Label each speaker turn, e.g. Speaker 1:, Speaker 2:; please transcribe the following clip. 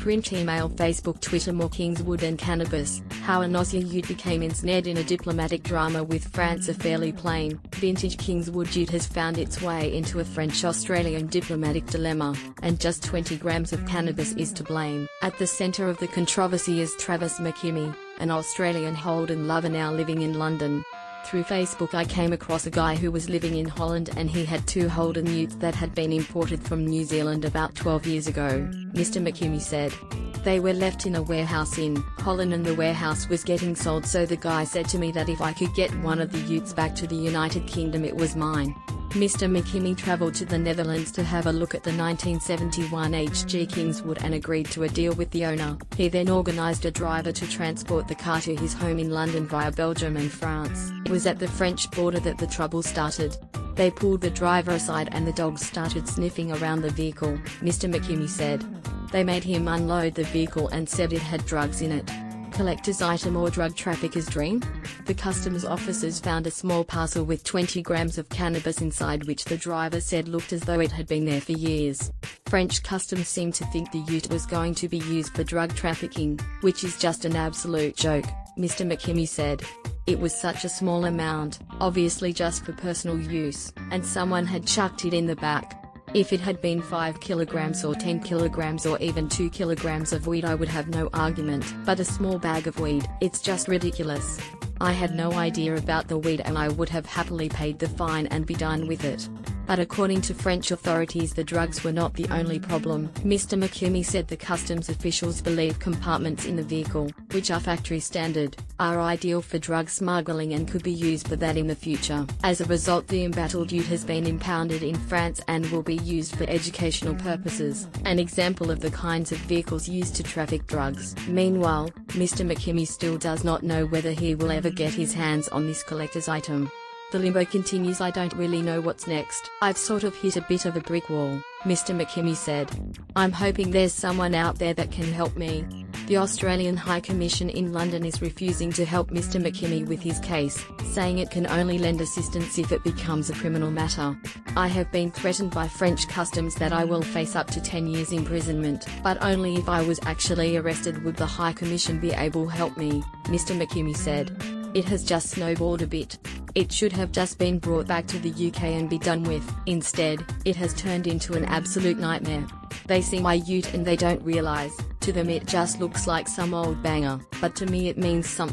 Speaker 1: Print, email, Facebook, Twitter. More Kingswood and cannabis. How an Aussie youth became ensnared in a diplomatic drama with France. A fairly plain, vintage Kingswood youth has found its way into a French-Australian diplomatic dilemma, and just 20 grams of cannabis is to blame. At the centre of the controversy is Travis McKimmey, an Australian Holden lover now living in London. Through Facebook I came across a guy who was living in Holland, and he had 2 Holden utes that had been imported from New Zealand about 12 years ago, Mr. McKimmey said. They were left in a warehouse in Holland and the warehouse was getting sold, so the guy said to me that if I could get one of the utes back to the United Kingdom it was mine. Mr. McKimmey travelled to the Netherlands to have a look at the 1971 HG Kingswood and agreed to a deal with the owner. He then organised a driver to transport the car to his home in London via Belgium and France. It was at the French border that the trouble started. They pulled the driver aside and the dogs started sniffing around the vehicle, Mr. McKimmey said. They made him unload the vehicle and said it had drugs in it. Collector's item or drug trafficker's dream? The customs officers found a small parcel with 20 grams of cannabis inside, which the driver said looked as though it had been there for years. French customs seemed to think the ute was going to be used for drug trafficking, which is just an absolute joke, Mr. McKimmey said. It was such a small amount, obviously just for personal use, and someone had chucked it in the back. If it had been 5 kilograms or 10 kilograms or even 2 kilograms of weed I would have no argument, but a small bag of weed, it's just ridiculous. I had no idea about the weed and I would have happily paid the fine and be done with it. But according to French authorities the drugs were not the only problem. Mr. McKimmey said the customs officials believe compartments in the vehicle, which are factory standard, are ideal for drug smuggling and could be used for that in the future. As a result the embattled ute has been impounded in France and will be used for educational purposes, an example of the kinds of vehicles used to traffic drugs. Meanwhile, Mr. McKimmey still does not know whether he will ever get his hands on this collector's item. The limbo continues. I don't really know what's next. I've sort of hit a bit of a brick wall, Mr. McKimmey said. I'm hoping there's someone out there that can help me. The Australian High Commission in London is refusing to help Mr. McKimmey with his case, saying it can only lend assistance if it becomes a criminal matter. I have been threatened by French customs that I will face up to 10 years imprisonment, but only if I was actually arrested would the High Commission be able to help me, Mr. McKimmey said. It has just snowballed a bit. It should have just been brought back to the UK and be done with. Instead, it has turned into an absolute nightmare. They see my ute and they don't realise, to them it just looks like some old banger, but to me it means something.